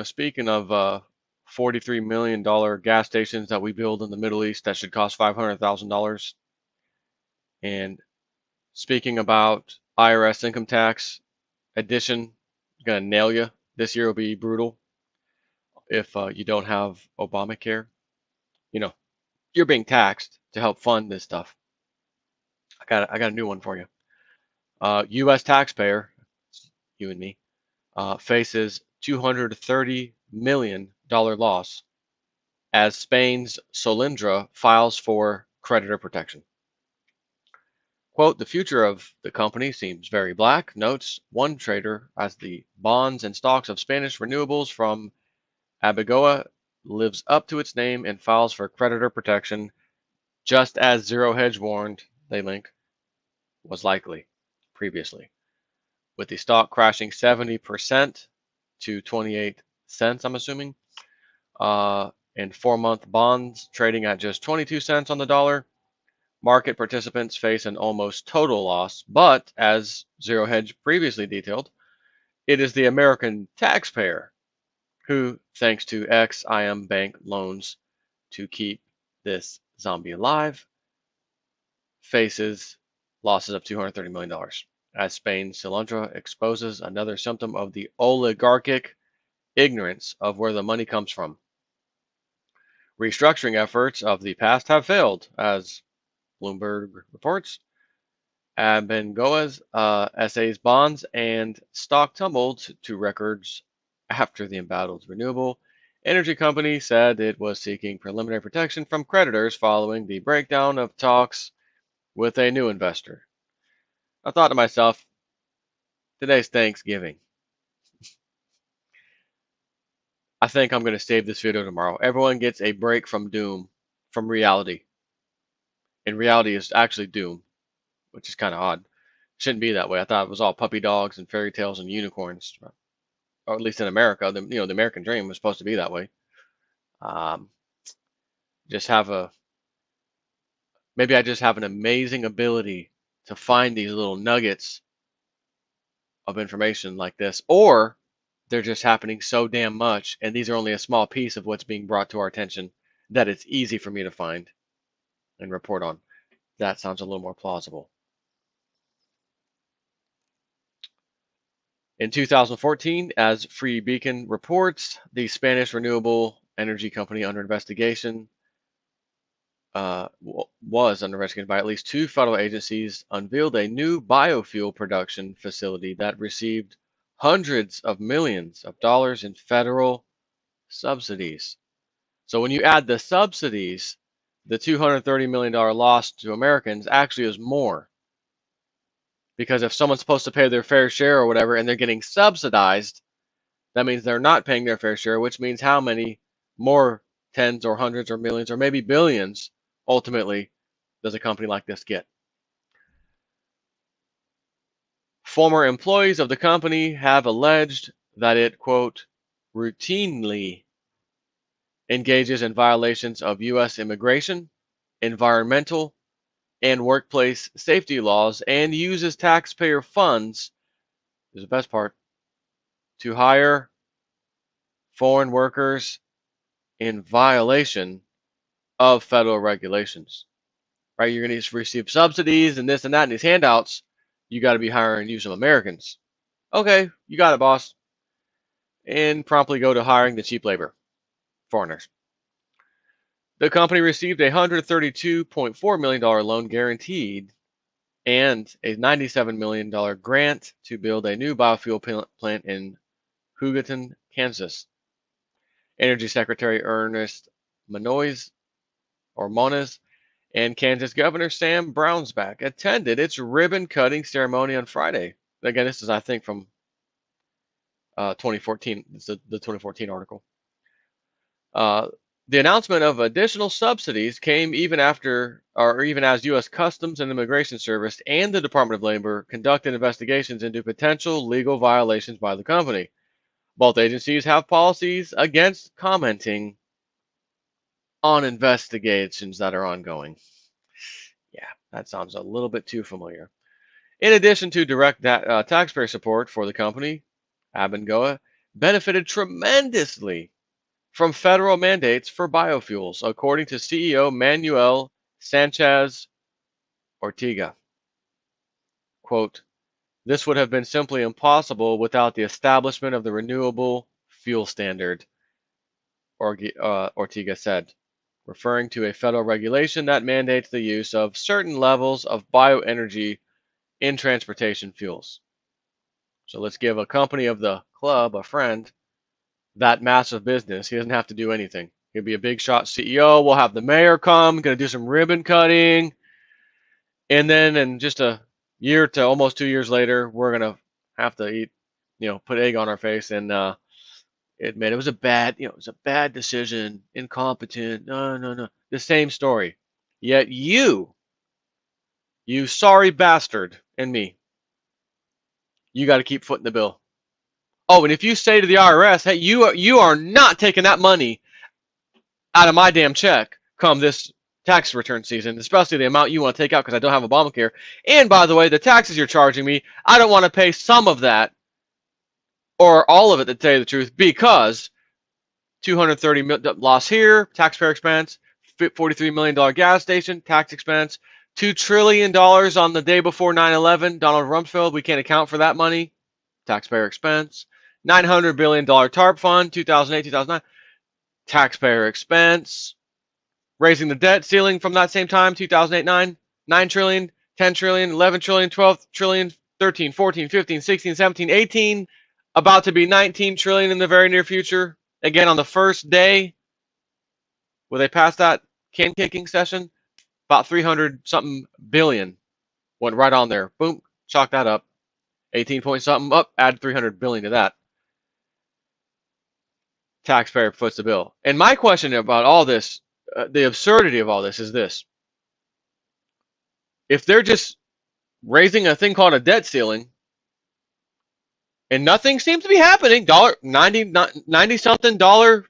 Speaking of $43 million gas stations that we build in the Middle East that should cost $500,000, and speaking about IRS income tax addition, gonna nail you. This year will be brutal if you don't have Obamacare. You know, you're being taxed to help fund this stuff. I got a new one for you. U.S. taxpayer, you and me, faces $230 million loss as Spain's Solindra files for creditor protection. Quote, the future of the company seems very black, notes one trader, as the bonds and stocks of Spanish renewables from Abigoa lives up to its name and files for creditor protection, just as Zero Hedge warned, they link, was likely previously. With the stock crashing 70% to 28 cents, I'm assuming, and 4-month bonds trading at just 22 cents on the dollar, market participants face an almost total loss. But as Zero Hedge previously detailed, it is the American taxpayer who, thanks to ex-IM bank loans to keep this zombie alive, faces losses of $230 million, as Spain's Cilantro exposes another symptom of the oligarchic ignorance of where the money comes from. Restructuring efforts of the past have failed, as Bloomberg reports. Abengoa's SA's bonds and stock tumbled to records after the embattled renewable energy company said it was seeking preliminary protection from creditors following the breakdown of talks with a new investor. I thought to myself, today's Thanksgiving. I think I'm going to save this video tomorrow. Everyone gets a break from doom, from reality. And reality is actually doom, which is kind of odd. Shouldn't be that way. I thought it was all puppy dogs and fairy tales and unicorns, or at least in America. The American dream was supposed to be that way. Um, just have a maybe I just have an amazing ability to find these little nuggets of information like this, or they're just happening so damn much, and these are only a small piece of what's being brought to our attention that it's easy for me to find and report on. That sounds a little more plausible. In 2014, as Free Beacon reports, the Spanish renewable energy company under investigation was under investigation by at least 2 federal agencies, unveiled a new biofuel production facility that received hundreds of millions of dollars in federal subsidies. So when you add the subsidies, the $230 million loss to Americans actually is more. Because if someone's supposed to pay their fair share or whatever and they're getting subsidized, that means they're not paying their fair share, which means how many more tens or hundreds or millions or maybe billions ultimately does a company like this get? Former employees of the company have alleged that it, quote, routinely engages in violations of U.S. immigration, environmental, and workplace safety laws and uses taxpayer funds, is the best part, to hire foreign workers in violation of federal regulations. Right? You're going to receive subsidies and this and that and these handouts. You got to be hiring you some Americans. Okay, you got it, boss. And promptly go to hiring the cheap labor, foreigners. The company received a $132.4 million loan guaranteed and a $97 million grant to build a new biofuel plant in Hugoton, Kansas. Energy Secretary Ernest Moniz and Kansas Governor Sam Brownsback attended its ribbon-cutting ceremony on Friday. Again, this is, I think, from 2014. It's the 2014 article. The announcement of additional subsidies came even as U.S. Customs and Immigration Service and the Department of Labor conducted investigations into potential legal violations by the company. Both agencies have policies against commenting on investigations that are ongoing. Yeah, that sounds a little bit too familiar. In addition to direct taxpayer support for the company, Abengoa benefited tremendously from federal mandates for biofuels, according to CEO Manuel Sanchez Ortega. Quote, this would have been simply impossible without the establishment of the Renewable Fuel Standard, Ortega said, referring to a federal regulation that mandates the use of certain levels of bioenergy in transportation fuels. So let's give a company of the club, a friend, that massive business. He doesn't have to do anything. He'll be a big shot CEO. We'll have the mayor come, going to do some ribbon cutting. And then in just a year to almost 2 years later, we're going to have to eat, put egg on our face and admit it was a bad decision, incompetent. No. The same story. Yet you sorry bastard, and me, you got to keep footing the bill. Oh, and if you say to the IRS, hey, you are not taking that money out of my damn check come this tax return season, especially the amount you want to take out because I don't have Obamacare. And by the way, the taxes you're charging me, I don't want to pay some of that or all of it, to tell you the truth, because $230 million loss here, taxpayer expense, $43 million gas station, tax expense, $2 trillion on the day before 9/11, Donald Rumsfeld, we can't account for that money, taxpayer expense, $900 billion TARP fund, 2008, 2009, taxpayer expense, raising the debt ceiling from that same time, 2008-9, 9 trillion, 10 trillion, 11 trillion, 12 trillion, 13, 14, 15, 16, 17, 18, about to be 19 trillion in the very near future. Again, on the first day where they passed that can kicking session, about 300 something billion went right on there. Boom, chalk that up. 18 point something up, add 300 billion to that. Taxpayer foots the bill. And my question about all this, the absurdity of all this is this. If they're just raising a thing called a debt ceiling and nothing seems to be happening, 90 something dollar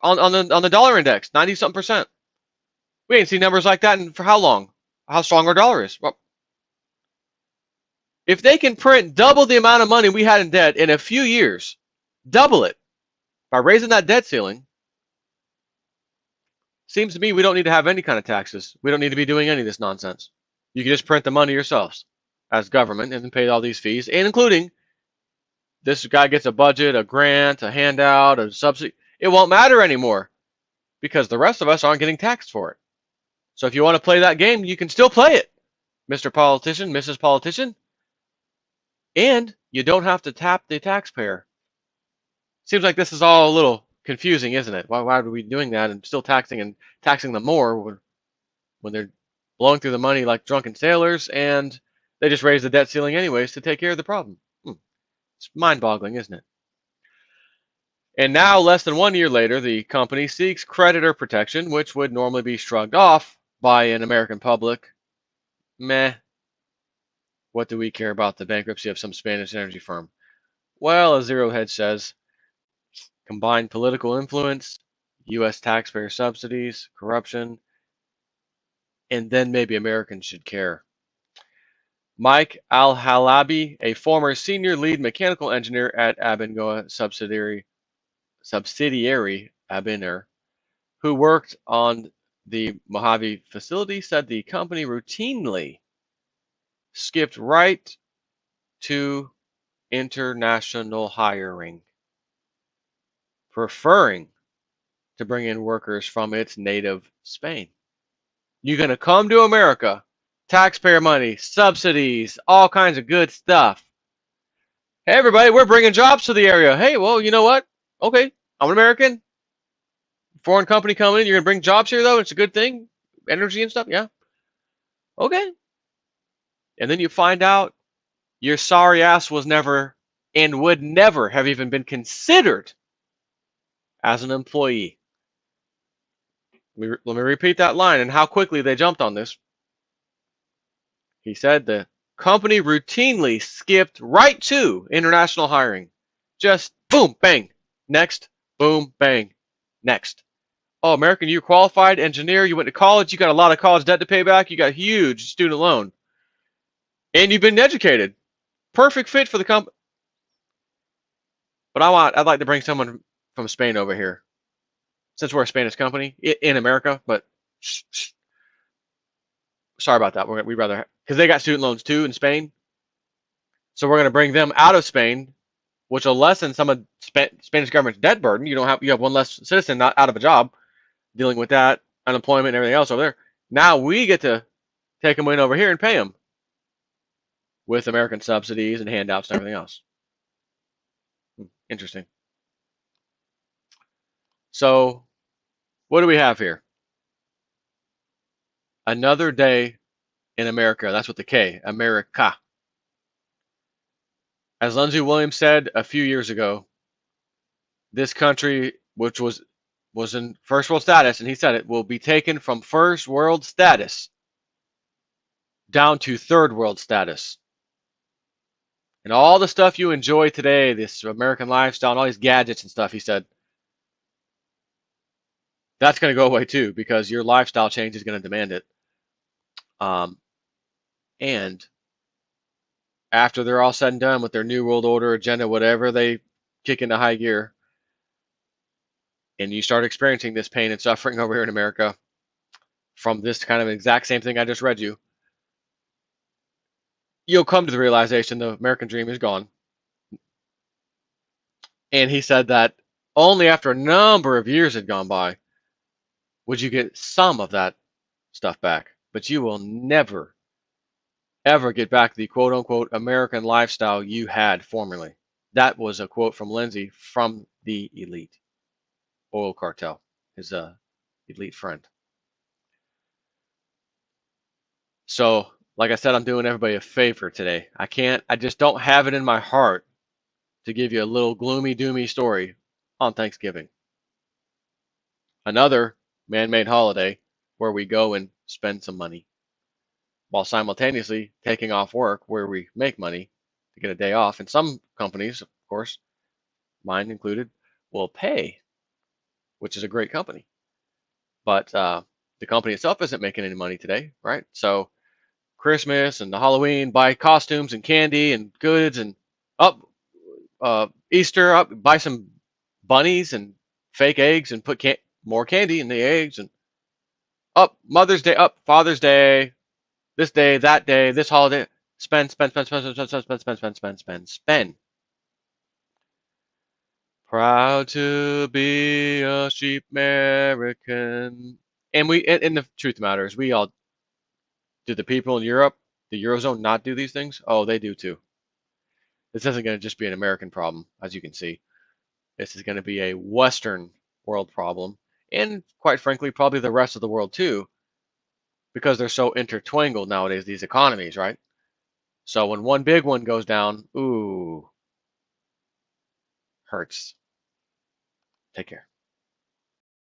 on the dollar index, 90 something percent. We ain't seen numbers like that in for how long? How strong our dollar is. Well, if they can print double the amount of money we had in debt in a few years, double it by raising that debt ceiling, seems to me we don't need to have any kind of taxes. We don't need to be doing any of this nonsense. You can just print the money yourselves as government and then pay all these fees, and including this guy gets a budget, a grant, a handout, a subsidy. It won't matter anymore because the rest of us aren't getting taxed for it. So if you want to play that game, you can still play it, Mr. Politician, Mrs. Politician, and you don't have to tap the taxpayer. Seems like this is all a little confusing, isn't it? Why are we doing that and still taxing them more when they're blowing through the money like drunken sailors and they just raise the debt ceiling anyways to take care of the problem? It's mind-boggling, isn't it? And now, less than 1 year later, the company seeks creditor protection, which would normally be shrugged off by an American public. Meh. What do we care about the bankruptcy of some Spanish energy firm? Well, as Zero Hedge says, combined political influence, U.S. taxpayer subsidies, corruption, and then maybe Americans should care. Mike Al-Halabi, a former senior lead mechanical engineer at Abengoa subsidiary Abiner, who worked on the Mojave facility, said the company routinely skipped right to international hiring, preferring to bring in workers from its native Spain. You're going to come to America, taxpayer money, subsidies, all kinds of good stuff. Hey, everybody, we're bringing jobs to the area. Hey, well, you know what? Okay, I'm an American. Foreign company coming in. You're going to bring jobs here, though? It's a good thing. Energy and stuff? Yeah. Okay. And then you find out your sorry ass was never and would never have even been considered as an employee. Let me repeat that line and how quickly they jumped on this. He said the company routinely skipped right to international hiring. Just boom, bang, next, boom, bang, next. Oh, American, you're a qualified engineer. You went to college. You got a lot of college debt to pay back. You got a huge student loan. And you've been educated. Perfect fit for the company. But I'd like to bring someone from Spain over here, since we're a Spanish company in America. But sorry about that. We'd rather, because they got student loans too in Spain. So we're going to bring them out of Spain, which will lessen some of Spanish government's debt burden. You have one less citizen not out of a job dealing with that unemployment and everything else over there. Now we get to take them in over here and pay them with American subsidies and handouts and everything else. Interesting. So what do we have here? Another day in America. That's with the K, America. As Lindsey Williams said a few years ago, this country, which was in first world status, and he said it, will be taken from first world status down to third world status. And all the stuff you enjoy today, this American lifestyle and all these gadgets and stuff, he said, that's going to go away too because your lifestyle change is going to demand it. And after they're all said and done with their New World Order agenda, whatever they kick into high gear, and you start experiencing this pain and suffering over here in America from this kind of exact same thing I just read you, you'll come to the realization the American dream is gone. And he said that only after a number of years had gone by would you get some of that stuff back. But you will never, ever get back the quote unquote American lifestyle you had formerly. That was a quote from Lindsay from the elite oil cartel, his elite friend. So, like I said, I'm doing everybody a favor today. I just don't have it in my heart to give you a little gloomy, doomy story on Thanksgiving. Another man-made holiday where we go and spend some money while simultaneously taking off work where we make money to get a day off. And some companies, of course, mine included, will pay, which is a great company. But the company itself isn't making any money today, right? So Christmas and the Halloween, buy costumes and candy and goods and up Easter, up buy some bunnies and fake eggs and put more candy in the eggs and up Mother's Day, up Father's Day, this day, that day, this holiday, spend, spend, spend, spend, spend, spend, spend, spend, spend, spend, spend, spend. Proud to be a sheep American. And the truth of the matter is, we all, do the people in Europe, the Eurozone, not do these things? Oh, they do too. This isn't going to just be an American problem, as you can see. This is going to be a Western world problem, and quite frankly, probably the rest of the world too, because they're so intertwined nowadays, these economies, right? So when one big one goes down, ooh, hurts. Take care.